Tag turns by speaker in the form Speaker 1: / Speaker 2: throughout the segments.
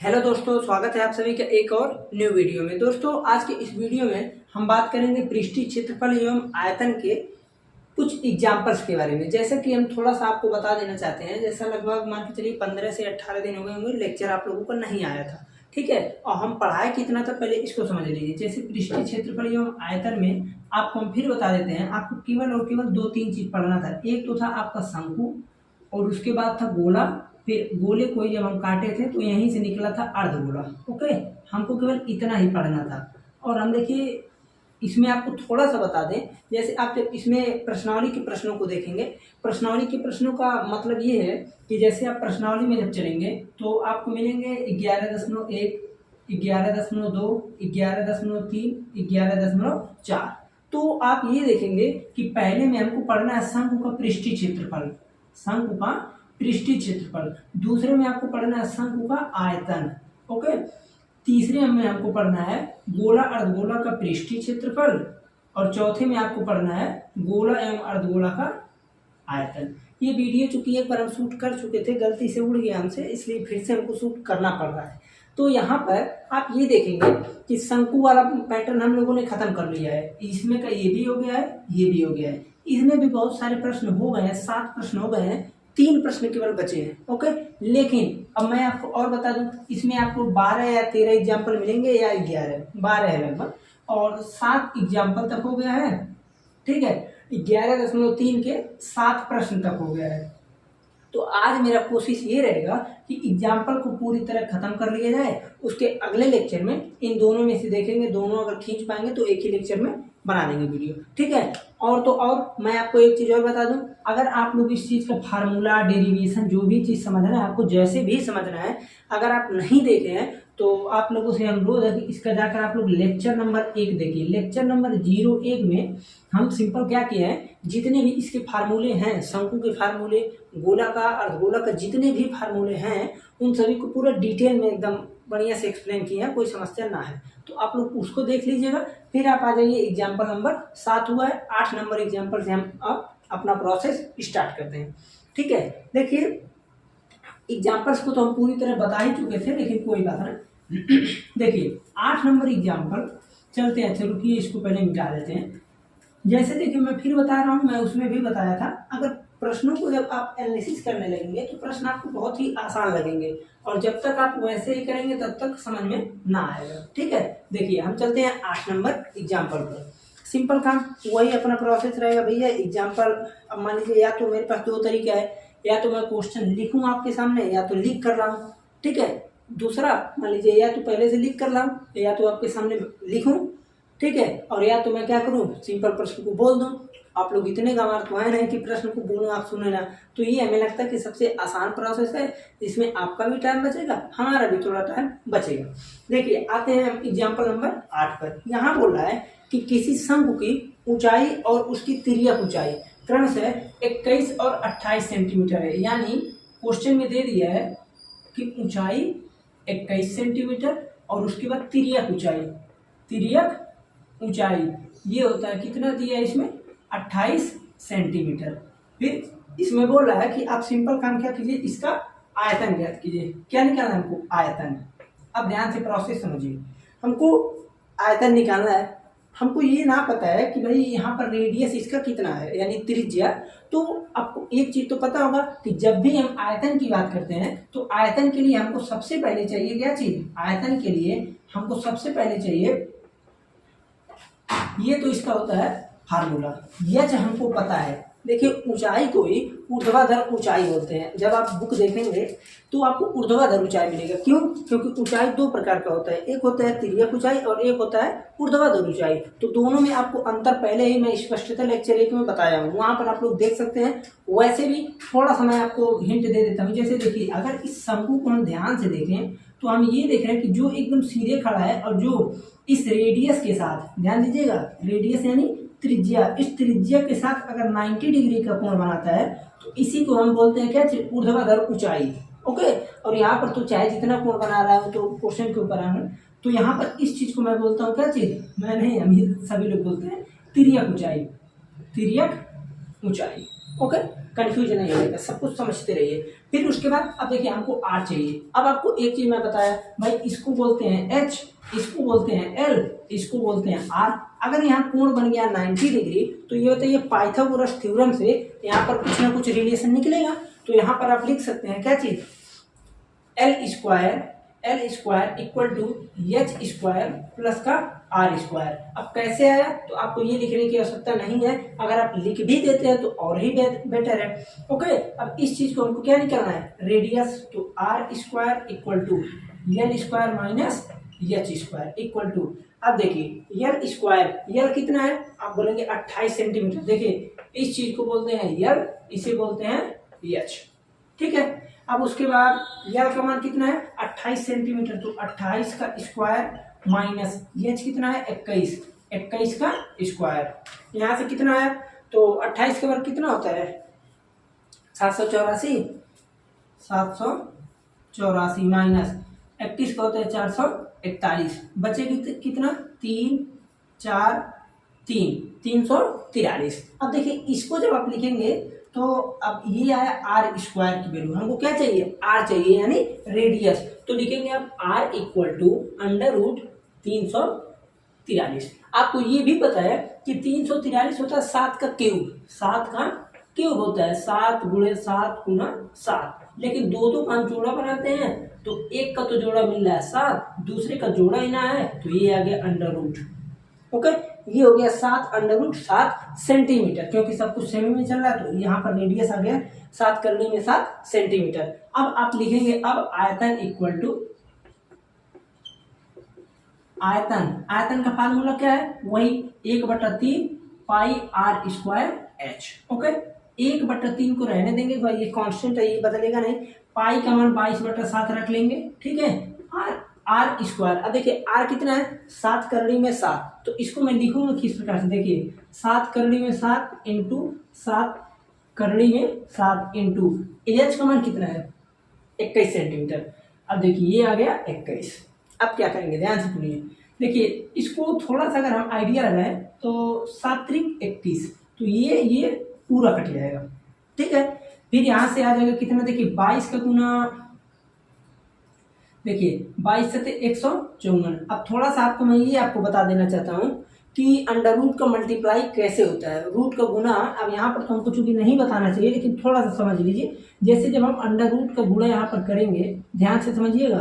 Speaker 1: Hello दोस्तों, स्वागत है आप सभी का एक और न्यू वीडियो में। दोस्तों, आज के इस वीडियो में हम बात करेंगे पृष्ठीय क्षेत्रफल एवं आयतन के कुछ एग्जाम्पल्स के बारे में। जैसा कि हम थोड़ा सा आपको बता देना चाहते हैं, जैसा लगभग मान के चलिए 15 से 18 दिन हो गए होंगे लेक्चर आप लोगों को नहीं आया था, ठीक है। और हम पढ़ाए कितना था पहले इसको समझ लीजिए। जैसे पृष्ठीय क्षेत्रफल एवं आयतन में आपको हम फिर बता देते हैं, आपको केवल और केवल 2-3 चीज पढ़ना था। एक तो था आपका शंकु और उसके बाद था गोला। फिर गोले को जब हम काटे थे तो यहीं से निकला था अर्धगोला। ओके, हमको केवल इतना ही पढ़ना था। और हम देखिए इसमें आपको थोड़ा सा बता दें, जैसे आप जब इसमें प्रश्नावली के प्रश्नों को देखेंगे, प्रश्नावली के प्रश्नों का मतलब ये है कि जैसे आप प्रश्नावली में जब चलेंगे तो आपको मिलेंगे 11.1, 11.2, 11.3, 11.4। तो आप ये देखेंगे कि पहले में हमको पढ़ना है शंकु का पृष्ठीय क्षेत्रफल, शंकु का पृष्ठीय क्षेत्रफल। दूसरे में आपको पढ़ना है शंकु का आयतन। ओके, तीसरे में हमको पढ़ना है गोला अर्धगोला का पृष्ठीय क्षेत्रफल और चौथे में आपको पढ़ना है गोला एवं अर्धगोला का आयतन। ये वीडियो चूंकि एक बार हम शूट कर चुके थे, गलती से उड़ गया हमसे, इसलिए फिर से हमको शूट करना पड़ रहा है। तो यहाँ पर आप ये देखेंगे कि शंकु वाला पैटर्न हम लोगों ने खत्म कर लिया है। इसमें का ये भी हो गया है, ये भी हो गया है। इसमें भी बहुत सारे प्रश्न हो गए हैं, 7 प्रश्न हो गए हैं, 3 प्रश्न केवल बचे हैं। ओके, लेकिन अब मैं आपको और बता दूं, इसमें आपको 12 या 13 एग्जाम्पल मिलेंगे या 12 है लगभग, और 7 एग्जाम्पल तक हो गया है, ठीक है। 11.3 के 7 प्रश्न तक हो गया है। तो आज मेरा कोशिश ये रहेगा कि एग्जाम्पल को पूरी तरह खत्म कर लिया जाए। उसके अगले लेक्चर में इन दोनों में से देखेंगे, दोनों अगर खींच पाएंगे तो एक ही लेक्चर में बना देंगे वीडियो, ठीक है। और तो और मैं आपको एक चीज़ और बता दूं, अगर आप लोग इस चीज़ का फार्मूला, डेरिवेशन, जो भी चीज़ समझना है, आपको जैसे भी समझना है, अगर आप नहीं देखे हैं तो आप लोगों से अनुरोध है कि इसका जाकर आप लोग लेक्चर नंबर 1 देखिए। लेक्चर नंबर 01 में हम सिंपल क्या किए हैं, जितने भी इसके फार्मूले हैं, शंकु के फार्मूले, गोला का, अर्धगोला का, जितने भी फार्मूले हैं उन सभी को पूरा डिटेल में एकदम बढ़िया से एक्सप्लेन किया है, कोई समस्या ना है। तो आप लोग उसको देख लीजिएगा, फिर आप आ जाइए एग्जाम्पल नंबर 7 हुआ है, 8 नंबर एग्जाम्पल से हम अब अपना प्रोसेस स्टार्ट करते हैं, ठीक है। देखिए एग्जाम्पल्स को तो हम पूरी तरह बता ही चुके थे, लेकिन कोई बात नहीं। देखिए 8 नंबर एग्जाम्पल चलते हैं। चलो रुकिए, इसको पहले मिटा देते हैं। जैसे देखिए मैं फिर बता रहा हूँ, मैं उसमें भी बताया था, अगर प्रश्नों को जब आप एनालिसिस करने लगेंगे तो प्रश्न आपको बहुत ही आसान लगेंगे, और जब तक आप वैसे ही करेंगे तब तक समझ में ना आएगा, ठीक है। देखिए हम चलते हैं 8 नंबर एग्जाम्पल पर। सिंपल काम वही अपना प्रोसेस रहेगा भैया। एग्जाम्पल अब मान लीजिए, या तो मेरे पास 2 तरीका है, या तो मैं क्वेश्चन लिखूँ आपके सामने, या तो लिख कर लाऊँ, ठीक है। दूसरा मान लीजिए, या तो पहले से लिख कर लाऊँ, या तो आपके सामने लिखूँ, ठीक है। और या तो मैं क्या करूँ, सिंपल प्रश्न को बोल दूँ। आप लोग इतने गंवार तो आए नहीं कि प्रश्न को बोलूँ आप सुने ना। तो ये हमें लगता है कि सबसे आसान प्रोसेस है, इसमें आपका भी टाइम बचेगा, हमारा भी थोड़ा टाइम बचेगा। देखिए आते हैं हम एग्जाम्पल नंबर 8 पर। यहाँ बोल रहा है कि किसी शंकु की ऊंचाई और उसकी तिर्यक ऊंचाई क्रमशः 21 और 28 सेंटीमीटर है। यानी क्वेश्चन में दे दिया है कि ऊंचाई 21 सेंटीमीटर और उसके बाद तिर्यक ऊंचाई, तिर्यक ऊंचाई ये होता है, कितना दिया है इसमें, 28 सेंटीमीटर। फिर इसमें बोल रहा है कि आप सिंपल काम क्या कीजिए, इसका आयतन ज्ञात कीजिए। क्या निकालना है हमको, आयतन। अब ध्यान से प्रोसेस समझिए, हमको आयतन निकालना है। हमको ये ना पता है कि भाई यहाँ पर रेडियस इसका कितना है, यानी त्रिज्या। तो आपको एक चीज तो पता होगा कि जब भी हम आयतन की बात करते हैं तो आयतन के लिए हमको सबसे पहले चाहिए क्या चीज, आयतन के लिए हमको सबसे पहले चाहिए, ये तो इसका होता है फार्मूला, यह हमको पता है। देखिए ऊंचाई को ही ऊर्ध्वाधर ऊंचाई बोलते हैं। जब आप बुक देखेंगे तो आपको ऊर्ध्वाधर ऊंचाई मिलेगा। क्यों? क्योंकि ऊंचाई 2 प्रकार का होता है, एक होता है तिर्यक ऊंचाई और एक होता है ऊर्ध्वाधर ऊंचाई। तो दोनों में आपको अंतर पहले ही मैं स्पष्टता लेक्चर 1 में बताया हूँ, वहां पर आप लोग देख सकते हैं। वैसे भी थोड़ा सा मैं आपको हिंट दे देता हूँ। जैसे देखिए अगर इस शंकु को हम ध्यान से देखें तो हम ये देख रहे हैं कि जो एकदम सीधे खड़ा है और जो इस रेडियस के साथ, ध्यान दीजिएगा, रेडियस यानी त्रिज्या, इस त्रिज्या के साथ अगर 90 डिग्री का कोण बनाता है तो इसी को हम बोलते हैं क्या, ऊर्ध्वाधर ऊंचाई। ओके, और यहाँ पर तो चाहे जितना कोण बना रहा है तो क्वेश्चन के ऊपर आना। तो यहाँ पर इस चीज को मैं बोलता हूँ क्या चीज, मैं नहीं, हम सभी लोग बोलते हैं तिर्यक ऊंचाई, तिर्यक ऊंचाई। ओके, कंफ्यूजन नहीं होगा, सब कुछ समझते रहिए। फिर उसके बाद अब देखिए हमको आर चाहिए। अब आपको एक चीज मैं बताया भाई, इसको बोलते हैं एच, इसको बोलते हैं एल, इसको बोलते हैं आर। अगर यहाँ कोण बन गया 90 डिग्री तो ये बताइए पाइथागोरस थ्योरम से यहाँ पर कुछ ना कुछ रिलेशन निकलेगा। तो यहाँ पर आप लिख सकते हैं क्या चीज, L square equal to H square plus का आर स्क्वायर। अब कैसे आया तो आपको ये लिखने की आवश्यकता नहीं है, अगर आप लिख भी देते हैं तो और ही बेटर है। ओके, अब इस चीज को हमको क्या निकालना है, रेडियस, तो R square equal to L square minus H square equal to, अब देखिए एल स्क्वायर, एल कितना है आप बोलेंगे 28 सेंटीमीटर। देखिए इस चीज को बोलते हैं एल, इसे बोलते हैं एच, ठीक है। अब उसके बाद एल का मान कितना है 28 सेंटीमीटर, तो 28 का स्क्वायर माइनस एच कितना है 21, 21 का स्क्वायर। यहाँ से कितना है तो 28 के वर्ग कितना होता है 784, 784 माइनस 21 का होता है 441, बचे कितना 3 4 3 343। अब देखिए इसको जब आप लिखेंगे तो अब ये आया आर स्क्वायर की वैल्यू, हमको क्या चाहिए आर चाहिए यानी रेडियस, तो लिखेंगे आप R equal to under root 343। आपको ये भी पता है कि 343 होता है 7 का क्यूब, 7 का क्यूब होता है 7 गुणे 7 गुना 7, लेकिन दो का हम जोड़ा बनाते हैं तो एक का तो जोड़ा मिल रहा है 7, दूसरे का जोड़ा ही ना है तो ये आ गया अंडर रूट। ओके, ये हो गया 7 अंडर रूट 7 सेंटीमीटर, क्योंकि सब कुछ सेमी में चल रहा है तो यहाँ पर रेडियस आ गया 7 करने में 7 सेंटीमीटर। अब आप लिखेंगे अब आयतन इक्वल टू आयतन का फार्मूला क्या है वही 1/3 पाई आर स्क्वायर एच। ओके, 1/3 को रहने देंगे भाई, ये कांस्टेंट है ये बदलेगा नहीं, पाई का मान 22/7 रख लेंगे, ठीक है। आर स्क्वायर, अब देखिए आर कितना है 7 करड़ी में 7, तो इसको मैं लिखूंगा किस प्रकार से, देखिए 7 करड़ी में 7 इंटू 7 करड़ी में 7 इंटू एच का मान कितना है 21 सेंटीमीटर। अब देखिए ये आ गया 21। अब क्या करेंगे ध्यान से सुनिए, देखिए इसको थोड़ा सा अगर हम आइडिया लगाएं तो 7 त्रिक 31, तो ये पूरा कट जाएगा, ठीक है। फिर यहां से आ जाएगा कितना, देखिए 22 का गुना, देखिए 22 से 154। अब थोड़ा सा आपको मैं ये आपको बता देना चाहता हूँ कि अंडर रूट का मल्टीप्लाई कैसे होता है, रूट का गुना। अब यहाँ पर तो हमको चूंकि नहीं बताना चाहिए लेकिन थोड़ा सा समझ लीजिए, जैसे जब हम अंडर रूट का गुणा यहाँ पर करेंगे ध्यान से समझिएगा,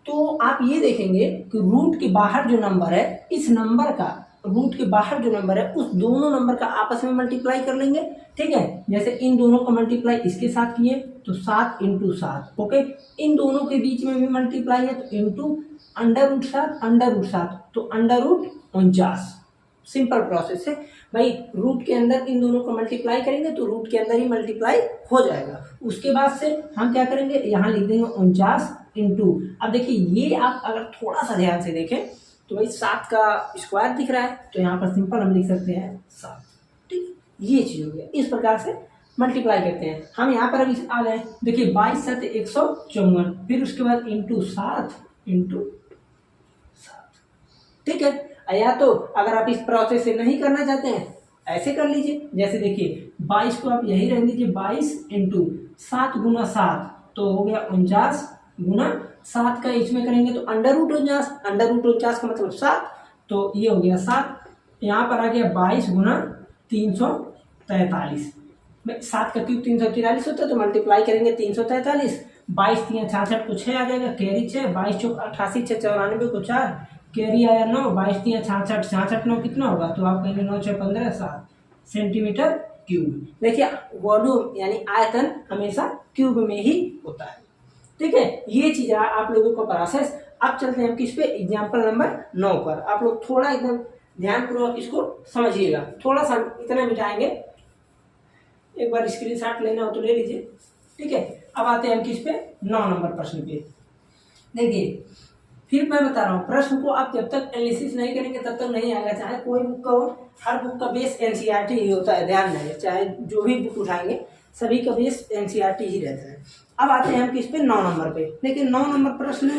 Speaker 1: तो आप ये देखेंगे कि रूट के बाहर जो नंबर है, इस नंबर का रूट के बाहर जो नंबर है उस दोनों नंबर का आपस में मल्टीप्लाई कर लेंगे, ठीक है। जैसे इन दोनों का मल्टीप्लाई इसके साथ किए तो 7 इंटू 7, ओके। इन दोनों के बीच में भी मल्टीप्लाई है तो इंटू अंडर रूट 7 तो अंडर रूट 49। सिंपल प्रोसेस है भाई, रूट के अंदर इन दोनों को मल्टीप्लाई करेंगे तो रूट के अंदर ही मल्टीप्लाई हो जाएगा। उसके बाद से हम क्या करेंगे, यहाँ लिख देंगे 49 इंटू, अब देखिए ये आप अगर थोड़ा सा ध्यान से देखें तो भाई 7 का स्क्वायर दिख रहा है तो यहाँ पर सिंपल हम लिख सकते हैं 7, ठीक, ये चीज हो गया। इस प्रकार से मल्टीप्लाई करते हैं हम। यहाँ पर अभी आ गए, देखिए 22 7 154, फिर उसके बाद इंटू 7 इंटू 7, ठीक है। या तो अगर आप इस प्रोसेस से नहीं करना चाहते हैं ऐसे कर लीजिए, जैसे देखिए 22 को आप यही रहने दीजिए, 22 इंटू 7 गुना 7 तो हो गया 49 गुना 7 का इसमें करेंगे तो अंडर रूट 49 का मतलब 7, तो ये हो गया 7। यहाँ पर आ गया 22 गुना 343, 7 का क्यूब 343 होता है तो मल्टीप्लाई करेंगे 343, 22 3 66 को 6 आ जाएगा, कैरी 6, 22 चौक 88 6 94 को 4, कैरी आया 9, 22 3 66, 66 9 कितना होगा तो आप कहेंगे 9 6 15 7 सेंटीमीटर क्यूब। देखिए वॉल्यूम यानी आयतन हमेशा क्यूब में ही होता है, ठीक है। ये चीज आप लोगों का प्रोसेस। अब चलते हैं किस पे, एग्जाम्पल नंबर 9 पर। आप लोग थोड़ा एकदम ध्यानपूर्वक इसको समझिएगा, थोड़ा सा इतना मिटाएंगे, एक बार स्क्रीनशॉट लेना हो तो ले लीजिए, ठीक है। अब आते हैं हम किस पे, 9 नंबर प्रश्न पे। देखिए फिर मैं बता रहा हूँ, प्रश्न को आप जब तक एनालिसिस नहीं करेंगे तब तक नहीं आएगा, चाहे कोई बुक का हो, हर बुक का बेस एनसीईआरटी ही होता है, ध्यान रहे, चाहे जो भी बुक उठाएंगे सभी का बेस एनसीईआरटी ही रहता है। अब आते हैं हम किस पे, 9 नंबर पे। लेकिन 9 नंबर प्रश्न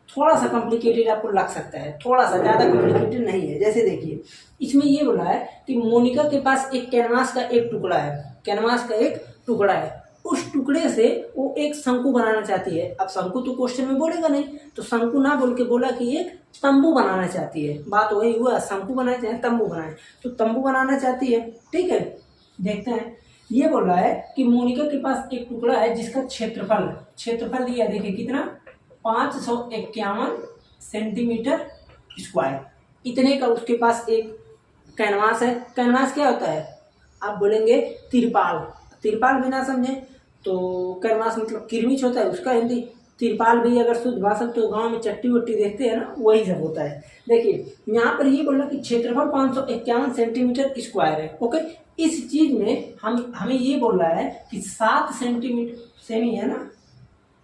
Speaker 1: थोड़ा सा कॉम्प्लिकेटेड आपको लग सकता है, थोड़ा सा, ज़्यादा कॉम्प्लिकेटेड नहीं है। जैसे देखिए इसमें ये बोला है कि मोनिका के पास एक कैनवास का एक टुकड़ा है, कैनवास का एक टुकड़ा है, उस टुकड़े से वो एक शंकु बनाना चाहती है। अब शंकु तो क्वेश्चन में बोलेगा नहीं, तो शंकु ना बोल के बोला कि एक तंबू बनाना चाहती है। बात वही हुआ, शंकु बनाए चाहे तंबू बनाए, तो तंबू बनाना चाहती है। ठीक है, देखते हैं। ये बोल रहा है कि मोनिका के पास एक टुकड़ा है जिसका क्षेत्रफल दिया, देखिए कितना, 551 सेंटीमीटर स्क्वायर, इतने का उसके पास एक कैनवास है। कैनवास क्या होता है, आप बोलेंगे तिरपाल भी ना समझे तो कैनवास मतलब किरमिच होता है, उसका हिंदी तिरपाल भी अगर शुद्ध भाषा, तो गांव में चट्टी वट्टी देखते हैं ना, वही सब होता है। देखिए यहाँ पर ये बोल रहा कि क्षेत्रफल 551 सेंटीमीटर स्क्वायर है। ओके, इस चीज में हमें ये बोल रहा है कि 7 सेंटीमीटर, सेमी है ना,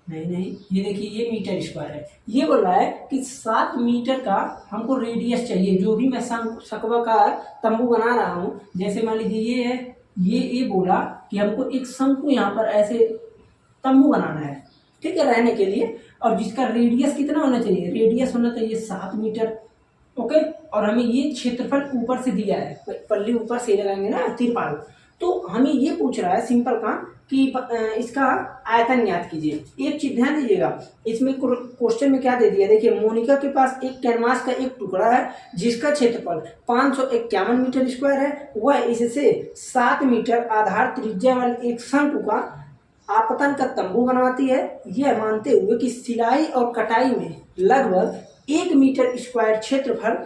Speaker 1: नहीं, ये देखिए ये मीटर स्क्वायर है। ये बोल रहा है कि 7 मीटर का हमको रेडियस चाहिए। जो भी मैं शंक्वाकार तंबू बना रहा हूँ, जैसे मान लीजिए ये है, ये बोला कि हमको एक शंकु यहाँ पर ऐसे तंबू बनाना है, ठीक है, रहने के लिए, और जिसका रेडियस कितना होना चाहिए, रेडियस होना चाहिए 7 मीटर। ओके, और हमें ये क्षेत्रफल ऊपर से दिया है, पल्ली ऊपर से लगाएंगे ना तिरपाल, तो हमें ये पूछ रहा है सिंपल काम कि इसका आयतन ज्ञात कीजिए। एक चीज ध्यान दीजिएगा, इसमें क्वेश्चन में क्या दे दिया, देखिए मोनिका के पास एक कैनवास का एक टुकड़ा है जिसका क्षेत्रफल 551 मीटर स्क्वायर है। वह इससे 7 मीटर आधार त्रिज्या वाले एक शंकु का आपतन का तंबू बनवाती है, यह मानते हुए कि सिलाई और कटाई में लगभग 1 मीटर स्क्वायर क्षेत्रफल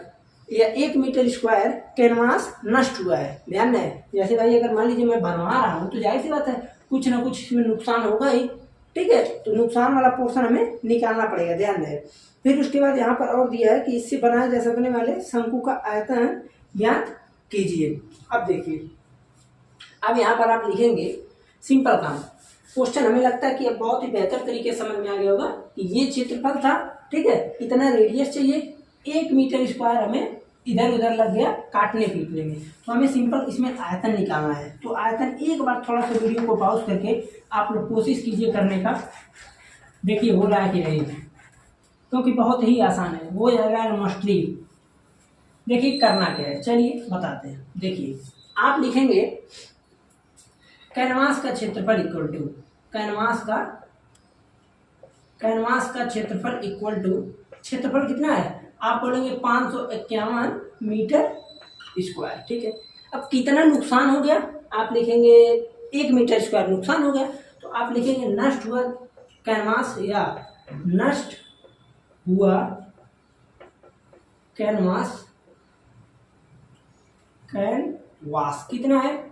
Speaker 1: या 1 मीटर स्क्वायर कैनवास नष्ट हुआ है। ध्यान दें, जैसे भाई अगर मान लीजिए मैं बनवा रहा हूँ तो जाहिर सी बात है कुछ ना कुछ इसमें नुकसान होगा ही, ठीक है, तो नुकसान वाला पोर्शन हमें निकालना पड़ेगा, ध्यान दें। फिर उसके बाद यहाँ पर और दिया है कि इससे बनाए जा सकने वाले शंकु का आयतन ज्ञात कीजिए। अब देखिए, अब यहाँ पर आप लिखेंगे सिंपल काम। क्वेश्चन हमें लगता है कि अब बहुत ही बेहतर तरीके से समझ में आ गया होगा कि ये क्षेत्रफल था, ठीक है, इतना रेडियस चाहिए, 1 मीटर स्क्वायर हमें इधर उधर लग गया काटने पीटने में, तो हमें सिंपल इसमें आयतन निकालना है। तो आयतन एक बार थोड़ा सा वीडियो को पॉज करके आप लोग कोशिश कीजिए करने का, देखिए हो रहा है कि नहीं, क्योंकि बहुत ही आसान है, वो जाएगा मस्टरी। देखिए करना क्या है, चलिए बताते हैं। देखिए आप लिखेंगे कैनवास का क्षेत्रफल इक्वल टू कैनवास का क्षेत्रफल इक्वल टू, क्षेत्रफल कितना है आप बोलेंगे 551 मीटर स्क्वायर, ठीक है। अब कितना नुकसान हो गया आप लिखेंगे 1 मीटर स्क्वायर नुकसान हो गया, तो आप लिखेंगे नष्ट हुआ कैनवास या नष्ट हुआ कैनवास कितना है,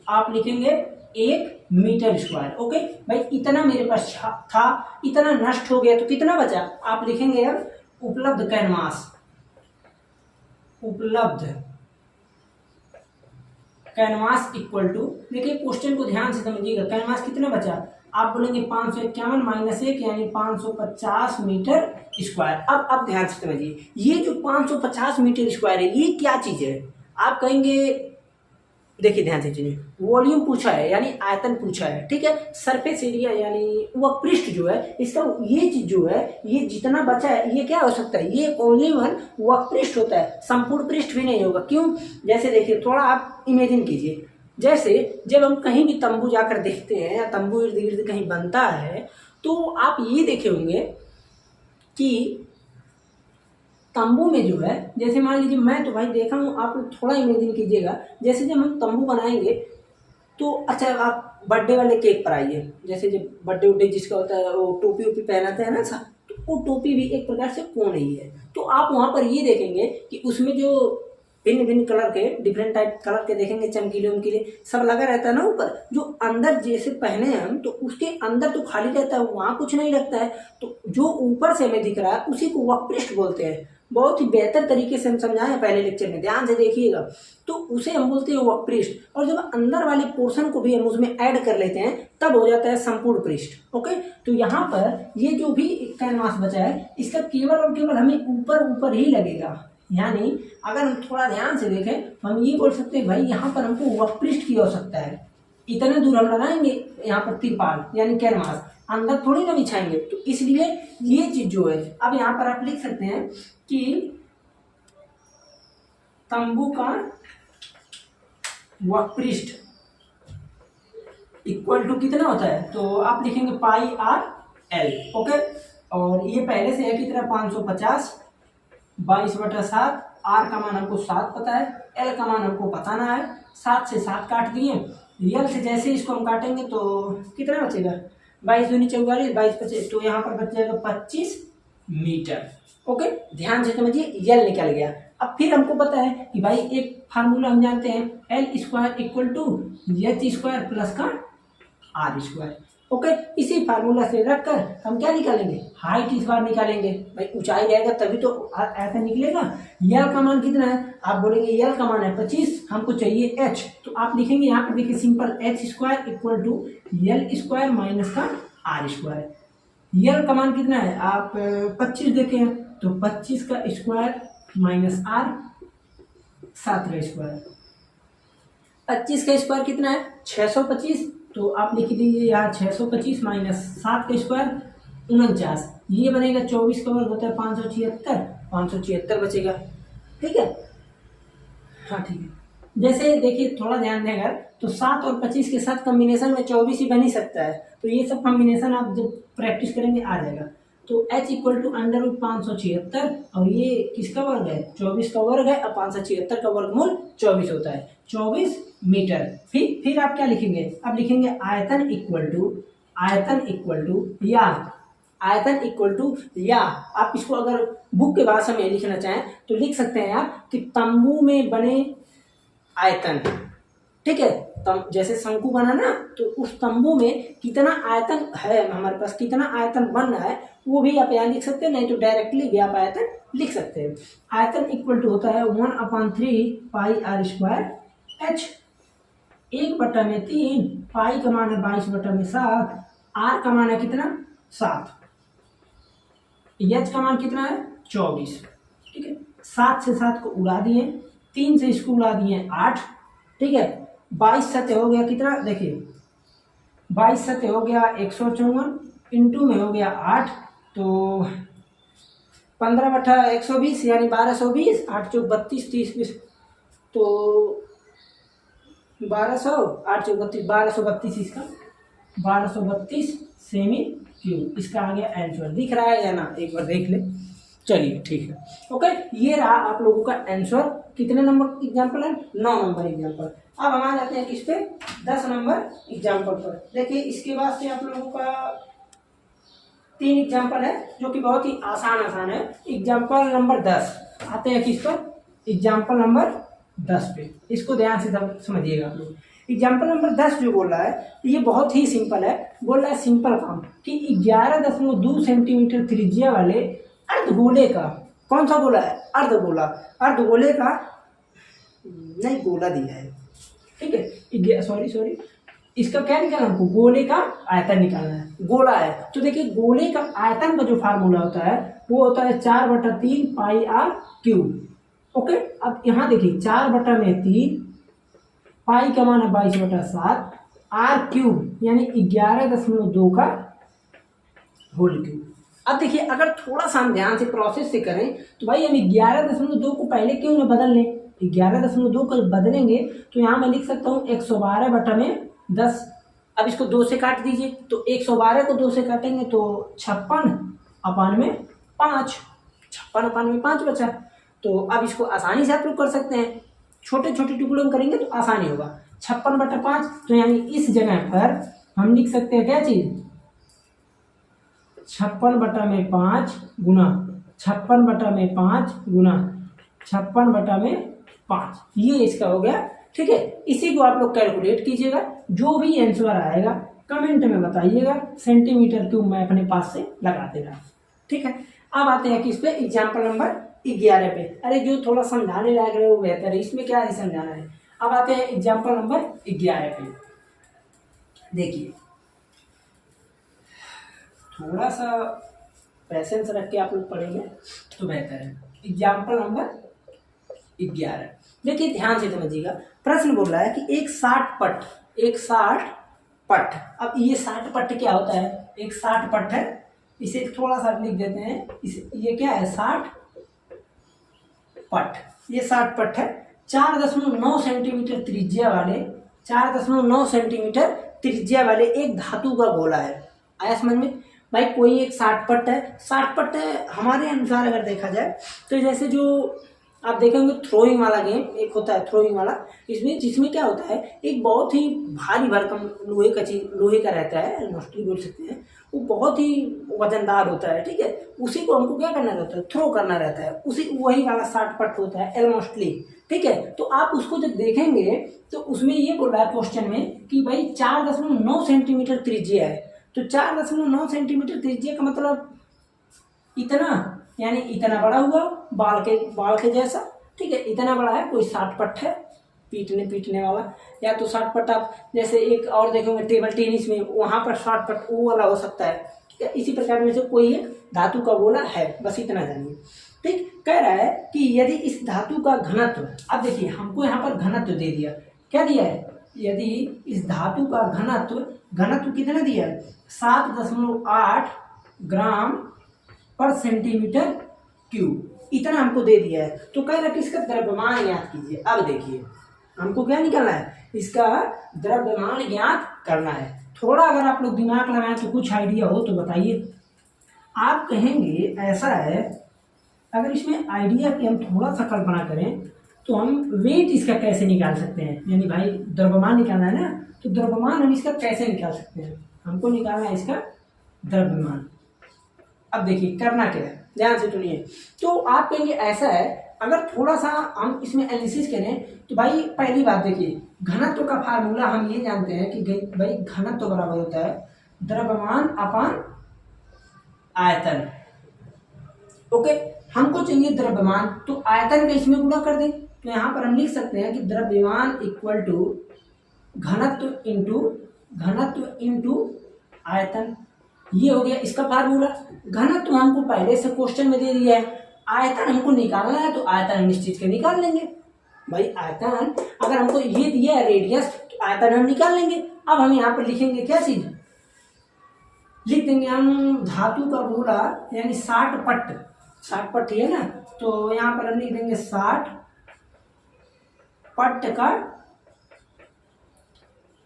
Speaker 1: आप लिखेंगे 1 मीटर स्क्वायर। ओके भाई, इतना मेरे पास था, इतना नष्ट हो गया, तो कितना बचा आप लिखेंगे अब उपलब्ध कैनवास इक्वल टू, देखिए क्वेश्चन को ध्यान से समझिएगा, कैनवास कितना बचा आप बोलेंगे 551 माइनस 1 यानी 550 मीटर स्क्वायर। अब ध्यान से समझिए, ये जो 550 मीटर स्क्वायर है ये क्या चीज है, आप कहेंगे, देखिए ध्यान से सुनिए, वॉल्यूम पूछा है यानी आयतन पूछा है, ठीक है, सरफेस एरिया यानी वह पृष्ठ जो है इसका, ये चीज जो है ये जितना बचा है ये क्या हो सकता है, ये ओनली वन वह पृष्ठ होता है, संपूर्ण पृष्ठ भी नहीं होगा। क्यों, जैसे देखिए थोड़ा आप इमेजिन कीजिए, जैसे जब हम कहीं भी तंबू जाकर देखते हैं या तंबू इर्द गिर्द कहीं बनता है, तो आप ये देखे होंगे कि तंबू में जो है, जैसे मान लीजिए मैं तो भाई देखा हूँ, आप लोग थोड़ा इमेजिन कीजिएगा, जैसे जब हम तंबू बनाएंगे तो अच्छा आप बर्थडे वाले केक पर आइए, जैसे जब बर्थडे उड्डे जिसका होता है वो टोपी ओपी पहनाते हैं ना सब, तो वो टोपी भी एक प्रकार से कोन ही है। तो आप वहाँ पर ये देखेंगे कि उसमें जो भिन्न भिन्न कलर के, डिफरेंट टाइप कलर के देखेंगे, चमकीले उमकीले सब लगा रहता है ना ऊपर, जो अंदर जैसे पहने हैं हम, तो उसके अंदर तो खाली रहता है, वहाँ कुछ नहीं लगता है, तो जो ऊपर से हमें दिख रहा है उसी को वक्पृष्ठ बोलते हैं। बहुत ही बेहतर तरीके से हम समझाएं पहले लेक्चर में, ध्यान से देखिएगा, तो उसे हम बोलते हैं वक्पृष्ठ, और जब अंदर वाले पोर्शन को भी हम उसमें ऐड कर लेते हैं तब हो जाता है संपूर्ण पृष्ठ। ओके, तो यहाँ पर ये जो भी कैनवास बचा है इसका केवल और केवल हमें ऊपर ही लगेगा, यानी अगर हम थोड़ा ध्यान से देखें तो हम ये बोल सकते हैं भाई यहाँ पर हमको वक्पृष्ठ की आवश्यकता है, इतने दूर हम लगाएंगे यहाँ पर तिरपाल यानी कैनवास, अंदर थोड़ी ना बिछाएंगे, तो इसलिए ये चीज जो है, अब यहाँ पर आप लिख सकते हैं कि तंबू का वक्पृष्ठ इक्वल टू कितना होता है, तो आप लिखेंगे पाई आर एल। ओके, और ये पहले से है कितना 550 22/7। आर का मान हमको 7 पता है, एल का मान हमको बताना है। 7 से 7 काट दिए, एल से जैसे इसको हम काटेंगे तो कितना बचेगा 22 दूनी 44 22 25, तो यहाँ पर बच जाएगा 25 मीटर। ओके, ध्यान से समझिए, एल निकल गया। अब फिर हमको पता है कि भाई एक फार्मूला हम जानते हैं, L square equal to H square plus का आर स्क्वायर। ओके, इसी फार्मूला से रखकर हम क्या निकालेंगे, हाइट इस बार निकालेंगे। भाई ऊंचाई रहेगा तभी तो ऐसा निकलेगा। यल का मान कितना है, आप बोलेंगे यल का मान है 25, हमको चाहिए एच, तो आप लिखेंगे यहाँ पर देखिए simple H square equal to L square minus का आर स्क्वायर। यल का मान कितना है, आप 25 देखे हैं तो 25 का स्क्वायर माइनस आर 7 का स्क्वायर। 25 का स्क्वायर कितना है 625, तो आप लिख दीजिए यहाँ 625 माइनस 7 का स्क्वायर 49, ये बनेगा 24 का वर्ग होता है 576, 576 बचेगा। ठीक है, हाँ ठीक है। जैसे देखिए थोड़ा ध्यान दें अगर, तो 7 और 25 के साथ कॉम्बिनेशन में 24 ही बन ही सकता है, तो ये सब कॉम्बिनेशन आप जब प्रैक्टिस करेंगे आ जाएगा। तो h equal to under root 576, और ये किसका वर्ग है 24 का वर्ग है, और 576 का वर्गमूल 24 होता है, 24 मीटर। फिर आप क्या लिखेंगे, अब लिखेंगे आयतन इक्वल टू या आप इसको अगर बुक के भाषा में लिखना चाहें तो लिख सकते हैं आप कि तंबू में बने आयतन। ठीक है, जैसे शंकु बना ना, तो उस तंबू में कितना आयतन है हमारे पास, कितना आयतन बन रहा है, वो भी आप यहाँ लिख सकते हैं, नहीं तो डायरेक्टली भी आप आयतन लिख सकते हैं। आयतन इक्वल टू होता है 1/3 पाई आर स्क्वायर एच, 1/3 पाई का मान है 22/7, आर का मान है कितना 7, एच का मान कितना है 24। ठीक है, 7 से 7 को उड़ा दिए, 3 से इसको उड़ा दिए 8। ठीक है, 22 सत्य हो गया कितना, देखिए 22 सत्य हो गया 154, इंटू में हो गया 8, तो 15/120 यानी 1220, 8 चौक 32 30 20, तो 1200, 8 चौक 32 1232, इसका 1232 सेमी क्यूब, इसका आ गया आंसर। दिख रहा है या ना, एक बार देख ले। चलिए ठीक है, ओके, ये रहा आप लोगों का आंसर। कितने नंबर एग्जाम्पल है, 9 नंबर एग्जाम्पल। अब हम आ जाते हैं किस पे, 10 नंबर एग्जाम्पल पर। देखिए इसके बाद से आप लोगों का 3 एग्जाम्पल है जो कि बहुत ही आसान है। एग्जाम्पल नंबर 10 आते हैं किस पर, एग्जाम्पल नंबर 10 पे। इसको ध्यान से समझिएगा आप लोग। एग्जाम्पल नंबर 10 जो बोल रहा है ये बहुत ही सिंपल है। बोल रहा है सिंपल काम कि 11.2 सेंटीमीटर त्रिज्या वाले अर्धगोले का, कौन सा गोला है, अर्धगोले का, नहीं गोला दिया है। ठीक है, सॉरी इसका क्या निकालना हमको, गोले का आयतन निकालना है। गोला है तो देखिए गोले का आयतन का जो फार्मूला होता है वो होता है 4/3 पाई आर क्यूब। ओके, अब यहाँ देखिए 4/3 पाई का मान है 22/7, आर क्यूब यानी 11.2 का होल क्यूब। अब देखिए अगर थोड़ा सा हम ध्यान से प्रोसेस से करें तो भाई हम 11.2 को पहले क्यों ना बदल लें, 11.2 को बदलेंगे तो यहाँ मैं लिख सकता हूँ 112/10। अब इसको 2 से काट दीजिए, तो 112 को 2 से काटेंगे तो 56/5, 56/5 बचा। तो अब इसको आसानी से आप लोग कर सकते हैं, छोटे छोटे टुकड़ों में करेंगे तो आसानी होगा। 56/5, तो यानी इस जगह पर हम लिख सकते हैं क्या चीज़, 56/5 गुना 56/5 गुना 56/5, ये इसका हो गया। ठीक है, इसी को आप लोग कैलकुलेट कीजिएगा, जो भी आंसर आएगा कमेंट में बताइएगा, सेंटीमीटर क्यूब मैं अपने पास से लगा देगा। ठीक है, अब आते हैं किस पे, एग्जाम्पल नंबर 11 पे। अरे जो थोड़ा समझाने लायक रहे वो बेहतर है, इसमें क्या है समझाना है। अब आते हैं एग्जाम्पल नंबर 11 पे। देखिए थोड़ा सा पैसेंस रख के आप लोग पढ़ेंगे तो बेहतर है। एग्जाम्पल नंबर 11, देखिए ध्यान से समझिएगा। प्रश्न बोल रहा है कि एक 60 पट। अब ये 60 पट क्या होता है, एक 60 पट है, इसे थोड़ा सा लिख देते हैं, ये क्या है 60 पट। ये 60 पट है, 4.9 सेंटीमीटर त्रिज्या वाले, 4.9 सेंटीमीटर त्रिज्या वाले एक धातु का गोला है। आया समझ में भाई? कोई एक 60 पट है, 60 पट हमारे अनुसार अगर देखा जाए तो जैसे जो आप देखेंगे थ्रोइंग वाला गेम एक होता है, थ्रोइंग वाला, जिसमें क्या होता है, एक बहुत ही भारी भरकम लोहे का चीज, लोहे का रहता है, मोस्टली बोल सकते हैं, वो बहुत ही वजनदार होता है, ठीक है। उसी को हमको क्या करना रहता है, थ्रो करना रहता है, उसी वही वाला 60 पट होता है एलमोस्टली, ठीक है। तो आप उसको जब देखेंगे तो उसमें ये बोल रहा है क्वेश्चन में कि भाई 4.9 सेंटीमीटर त्रिज्या है। तो 4.9 सेंटीमीटर त्रिज्या का मतलब इतना, यानी इतना बड़ा हुआ बाल के जैसा, ठीक है, इतना बड़ा है। कोई 60 पट है पीटने वाला, या तो 60 पट आप जैसे एक और देखेंगे टेबल टेनिस में, वहां पर 60 पट वो वाला हो सकता है, ठीक है। इसी प्रकार में से कोई एक धातु का गोला है, बस इतना जानिए, ठीक। कह रहा है कि यदि इस धातु का घनत्व, अब देखिए हमको यहाँ पर घनत्व दे दिया, क्या दिया है, यदि इस धातु का घनत्व कितना दिया है, 7.8 ग्राम पर सेंटीमीटर क्यूब, इतना हमको दे दिया है। तो कह रहा है कि इसका द्रव्यमान ज्ञात कीजिए। अब देखिए हमको क्या निकालना है, इसका द्रव्यमान ज्ञात करना है। थोड़ा अगर आप लोग दिमाग लगाएं तो कुछ आइडिया हो तो बताइए। आप कहेंगे ऐसा है, अगर इसमें आइडिया की हम थोड़ा सा कल्पना करें तो हम वेट इसका कैसे निकाल सकते हैं, यानी भाई द्रव्यमान निकालना है ना, तो द्रव्यमान हम इसका कैसे निकाल सकते हैं, हमको निकालना है इसका द्रव्यमान। अब देखिए करना क्या है, ध्यान से सुनिए। तो आप कहेंगे ऐसा है, अगर थोड़ा सा हम इसमें एनालिसिस करें तो भाई पहली बात देखिए, घनत्व का फार्मूला हम ये जानते हैं कि भाई घनत्व बराबर होता है द्रव्यमान अपान आयतन। ओके, हमको चाहिए द्रव्यमान, तो आयतन का इसमें गुणा कर दें, तो यहाँ पर हम लिख सकते हैं कि द्रव्यमान इक्वल टू घनत्व इंटू आयतन। ये हो गया इसका फार्मूला। घनत्व हमको पहले से क्वेश्चन में दे दिया है, आयतन हमको निकालना है, तो आयतन हम इस चीज के निकाल लेंगे। भाई आयतन अगर हमको ये दिया है रेडियस, तो आयतन हम निकाल लेंगे। अब हम यहाँ पर लिखेंगे क्या चीज, लिख देंगे हम धातु का गोला, यानी 60 पट है ना, तो यहाँ पर हम लिख देंगे 60 पट का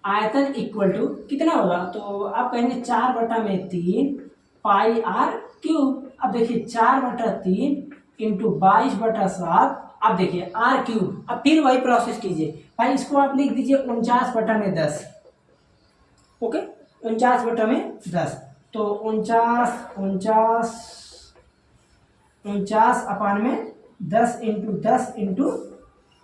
Speaker 1: आयतन इक्वल टू कितना होगा, तो आप कहेंगे 4/3 पाई आर क्यूब। अब देखिए 4/3 इंटू 22/7, अब देखिए आर क्यूब। अब फिर वही प्रोसेस कीजिए भाई, इसको आप लिख दीजिए 49/10। ओके, 49/10, तो 49 अपान में 10 इंटू 10 इंटू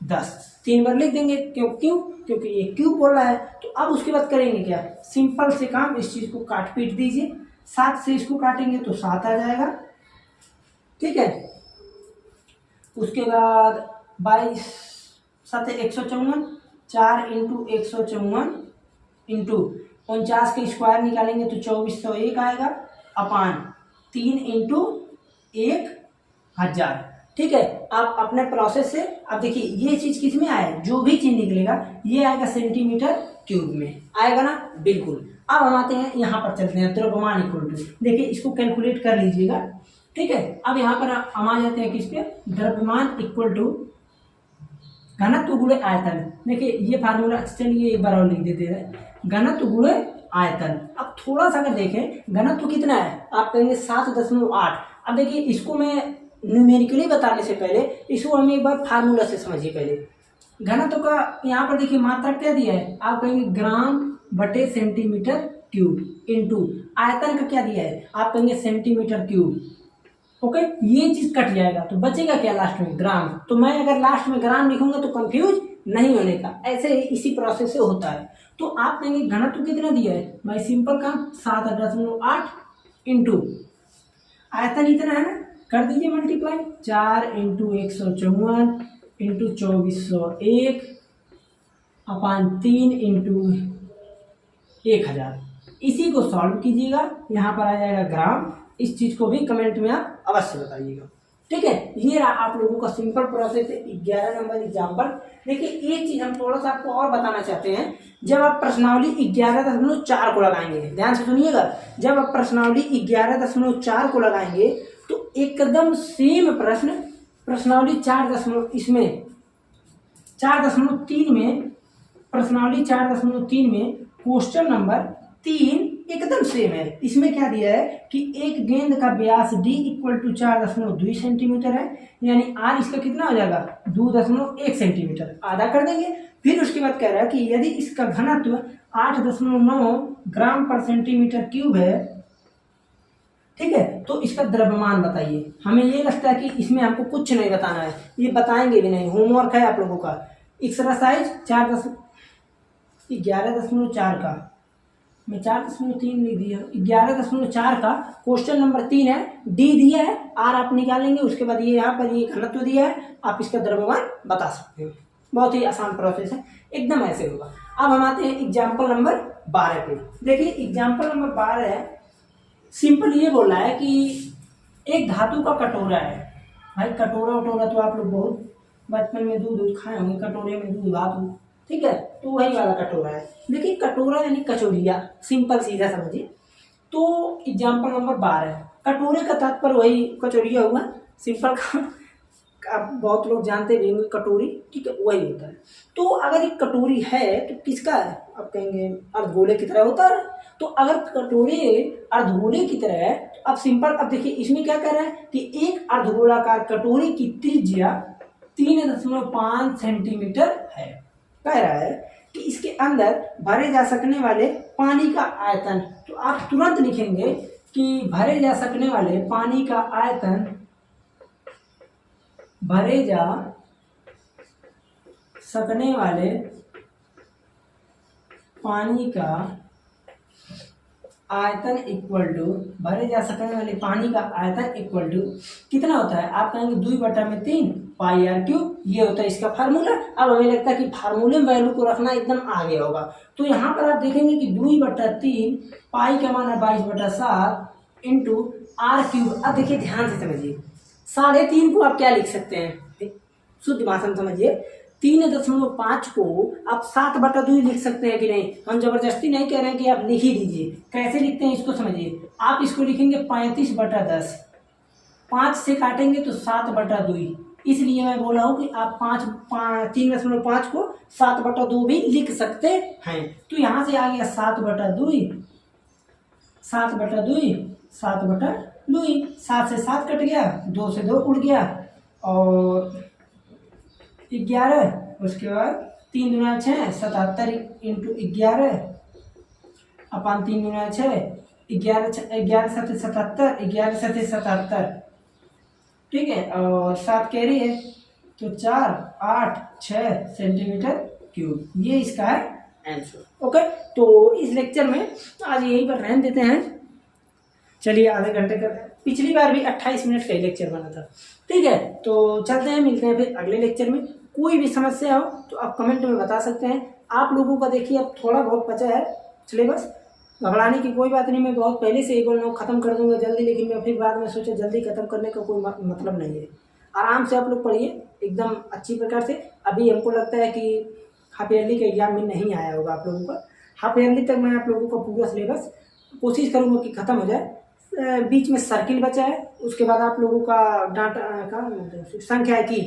Speaker 1: 10, 3 बार लिख देंगे। क्योंकि ये क्यूब बोल रहा है। तो अब उसके बाद करेंगे क्या, सिंपल से काम, इस चीज को काट पीट दीजिए, 7 से इसको काटेंगे तो 7 आ जाएगा, ठीक है। उसके बाद 22 7 154, 4 इंटू 154 इंटू 49 के स्क्वायर निकालेंगे तो 2401 आएगा, अपान 3 इंटू 1000, ठीक है। आप अपने प्रोसेस से अब देखिए ये चीज किस में आया, जो भी चीज निकलेगा ये आएगा सेंटीमीटर क्यूब में, आएगा ना, बिल्कुल। अब हम आते हैं यहाँ पर, चलते हैं द्रव्यमान इक्वल टू, देखिए इसको कैलकुलेट कर लीजिएगा, ठीक है। अब यहाँ पर हम आ जाते हैं किस पे, द्रव्यमान इक्वल टू घनत्व गुणे आयतन। देखिए ये फार्मूला, चलिए एक बार और लिख देते हैं, घनत्व गुणे आयतन। अब थोड़ा सा अगर देखें घनत्व कितना है, आप कहेंगे 7.8। अब देखिए इसको मैं न्यूमेरिकली बताने से पहले इसको हम एक बार फार्मूला से समझिए। पहले घनत्व का यहाँ पर देखिए मात्रा क्या दिया है, आप कहेंगे ग्राम बटे सेंटीमीटर क्यूब इंटू आयतन का क्या दिया है, आप कहेंगे सेंटीमीटर क्यूब। ओके, ये चीज कट जाएगा तो बचेगा क्या लास्ट में, ग्राम। तो मैं अगर लास्ट में ग्राम लिखूंगा तो कंफ्यूज नहीं होने का, ऐसे ही इसी प्रोसेस से होता है। तो आप कहेंगे घनत्व कितना दिया है, भाई सिंपल काम 7.8 इंटू आयतन इतना है ना, कर दीजिए मल्टीप्लाई, 4 इंटू 154 इंटू 2401 अपान 3 इंटू 1000। इसी को सॉल्व कीजिएगा, यहाँ पर आ जाएगा ग्राम। इस चीज को भी कमेंट में आप अवश्य बताइएगा, ठीक है। ये रहा आप लोगों का सिंपल प्रोसेस है, 11 नंबर एग्जाम्पल। देखिए एक चीज हम थोड़ा सा आपको और बताना चाहते हैं, जब आप प्रश्नावली 11.4 को लगाएंगे, ध्यान से सुनिएगा, जब आप प्रश्नावली 11.4 को लगाएंगे तो एकदम सेम प्रश्न प्रश्नावली 4.3 में प्रश्नावली 4.3 में क्वेश्चन नंबर 3 एकदम सेम है। इसमें क्या दिया है कि एक गेंद का व्यास d इक्वल टू 4.2 सेंटीमीटर है, यानी r इसका कितना हो जाएगा 2.1 सेंटीमीटर, आधा कर देंगे। फिर उसके बाद कह रहा है कि यदि इसका घनत्व 8.9 ग्राम पर सेंटीमीटर क्यूब है, ठीक है, तो इसका द्रव्यमान बताइए। हमें ये लगता है कि इसमें हमको कुछ नहीं बताना है, ये बताएंगे भी नहीं, होमवर्क है आप लोगों का। एक्सरसाइज 11.4 का, मैं 4.3 लिख दिया, 11.4 का क्वेश्चन नंबर 3 है। डी दिया है, आर आप निकालेंगे, उसके बाद ये यहाँ पर ये घनत्व दिया है, आप इसका द्रव्यमान बता सकते हो। बहुत ही आसान प्रोसेस है, एकदम ऐसे होगा। अब हम आते हैं एग्जाम्पल नंबर 12 पे। देखिए एग्जाम्पल नंबर 12 है, सिंपल ये बोल रहा है कि एक धातु का कटोरा है। भाई कटोरा वटोरा तो आप लोग बहुत बचपन में दूध खाए होंगे, कटोरे में दूध धातु, ठीक है, तो वही वाला कटोरा है। देखिए कटोरा यानी कचौरिया, सिंपल सीधा समझिए। तो एग्जाम्पल नंबर 12 है, कटोरे का तात्पर्य वही कचौरिया हुआ, सिंपल का आप बहुत लोग जानते भी होंगे कटोरी, ठीक है, वही होता है। तो अगर एक कटोरी है तो किसका है, आप कहेंगे अर्धगोले की तरह होता है। तो अगर कटोरी अर्धगोले की तरह है तो अब सिंपल, अब देखिए इसमें क्या कह रहा है कि एक अर्धगोलाकार कटोरी की त्रिज्या 3.5 सेंटीमीटर है। कह रहा है कि इसके अंदर भरे जा सकने वाले पानी का आयतन, तो आप तुरंत लिखेंगे कि भरे जा सकने वाले पानी का आयतन, भरे जा सकने वाले पानी का आयतन इक्वल टू, भरे जा सकने वाले पानी का आयतन इक्वल टू कितना होता है, आप कहेंगे 2/3 पाई आर क्यूब, ये होता है इसका फार्मूला। अब हमें लगता है कि फार्मूले में वैल्यू को रखना एकदम आगे होगा। तो यहाँ पर आप देखेंगे कि 2/3 पाई का मान है 22/7 इंटू आर क्यूब। अब देखिए ध्यान से समझिए, 3.5 को आप क्या लिख सकते हैं, शुद्ध भाषा में समझिए, 3.5 को आप 7/2 लिख सकते हैं कि नहीं। हम जबरदस्ती नहीं कह रहे हैं कि आप लिख ही दीजिए, कैसे लिखते हैं इसको समझिए। आप इसको लिखेंगे 35/10, 5 से काटेंगे तो 7/2, इसलिए मैं बोला हूँ कि आप 3.5 को 7/2 भी लिख सकते हैं। तो यहाँ से आ गया 7/2, 7/2, 7/2, 7 से 7 कट गया, 2 से 2 उड़ गया, और 11, उसके बाद 3 दूना 6, 77 इंटू 11 अपन 3 दूना 6, 11 7 77, 11 7 77, ठीक है, और 7 कैरी है तो 4 8 6 सेंटीमीटर क्यूब, ये इसका है आंसर। ओके, तो इस लेक्चर में आज यहीं पर रहने देते हैं। चलिए आधे घंटे का, पिछली बार भी 28 मिनट का ही लेक्चर बना था, ठीक है। तो चलते हैं, मिलते हैं फिर अगले लेक्चर में। कोई भी समस्या हो तो आप कमेंट में बता सकते हैं। आप लोगों का देखिए अब थोड़ा बहुत बचा है सिलेबस, घबराने की कोई बात नहीं। मैं बहुत पहले से ही बोल रहा हूँ ख़त्म कर दूंगा जल्दी, लेकिन मैं फिर बाद में सोचा जल्दी ख़त्म करने का कोई मतलब नहीं है। आराम से आप लोग पढ़िए एकदम अच्छी प्रकार से। अभी हमको लगता है कि हाफ ईयरली का एग्जाम में नहीं आया होगा आप लोगों का। हाफ ईयरली तक मैं आप लोगों का पूरा सिलेबस कोशिश करूँगा कि ख़त्म हो जाए। बीच में सर्किल बचा है, उसके बाद आप लोगों का डाटा का संख्या की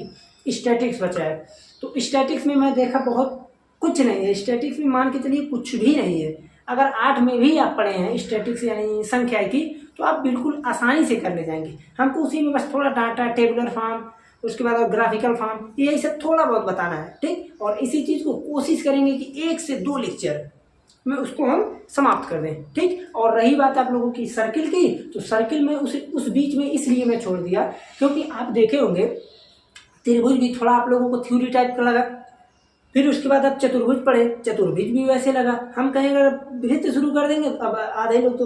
Speaker 1: स्टैटिक्स बचा है। तो स्टैटिक्स में मैं देखा बहुत कुछ नहीं है, स्टैटिक्स में मान के चलिए कुछ भी नहीं है। अगर 8 में भी आप पढ़े हैं स्टैटिक्स यानी संख्या की, तो आप बिल्कुल आसानी से कर ले जाएंगे। हमको उसी में बस थोड़ा डाटा, टेबुलर फॉर्म, उसके बाद ग्राफिकल फॉर्म, यही सब थोड़ा बहुत बताना है, ठीक। और इसी चीज़ को कोशिश करेंगे कि 1 से 2 लेक्चर में उसको हम समाप्त कर दें, ठीक। और रही बात आप लोगों की सर्किल की, तो सर्किल में उस बीच में इसलिए मैं छोड़ दिया क्योंकि आप देखे होंगे त्रिभुज भी थोड़ा आप लोगों को थ्योरी टाइप का लगा, फिर उसके बाद आप चतुर्भुज पढ़े, चतुर्भुज भी वैसे लगा। हम कहेंगे अगर वृत्त शुरू कर देंगे तो अब आधे लोग तो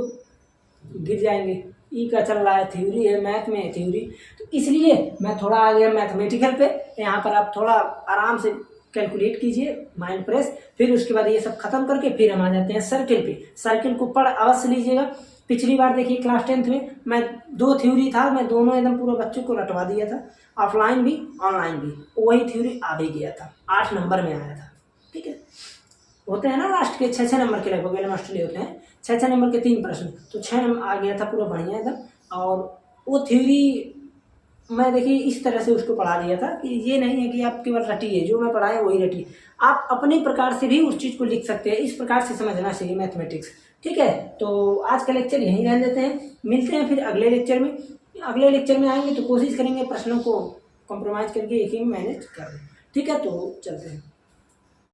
Speaker 1: गिर जाएंगे। ई का चल रहा है, थ्योरी है, मैथ में है थ्योरी, तो इसलिए मैं थोड़ा आ गया मैथमेटिकल पे। यहाँ पर आप थोड़ा आराम से कैलकुलेट कीजिए, माइंड फ्रेश। फिर उसके बाद ये सब खत्म करके फिर हम आ जाते हैं सर्किल पे। सर्किल को पढ़ अवश्य लीजिएगा। पिछली बार देखिए क्लास 10th में मैं 2 थ्योरी था, मैं दोनों एकदम पूरा बच्चों को रटवा दिया था, ऑफलाइन भी ऑनलाइन भी, वही थ्योरी आ भी गया था, 8 नंबर में आया था, ठीक है। होते हैं ना लास्ट के 6-6 नंबर के लगभग वेल मास्टरली होते हैं, 6-6 नंबर के 3 प्रश्न, तो 6 नंबर आ गया था पूरा बढ़िया एकदम। और वो थ्योरी मैं देखिए इस तरह से उसको पढ़ा दिया था कि ये नहीं है कि आप केवल रटिए, जो मैं पढ़ाया वही रटिए, आप अपने प्रकार से भी उस चीज़ को लिख सकते हैं। इस प्रकार से समझना चाहिए मैथमेटिक्स। ठीक है, तो आज का लेक्चर यहीं रहने देते हैं, मिलते हैं फिर अगले लेक्चर में। अगले लेक्चर में आएंगे तो कोशिश करेंगे प्रश्नों को कॉम्प्रोमाइज़ करके एक ही में मैनेज कर दें। ठीक है, तो चलते हैं।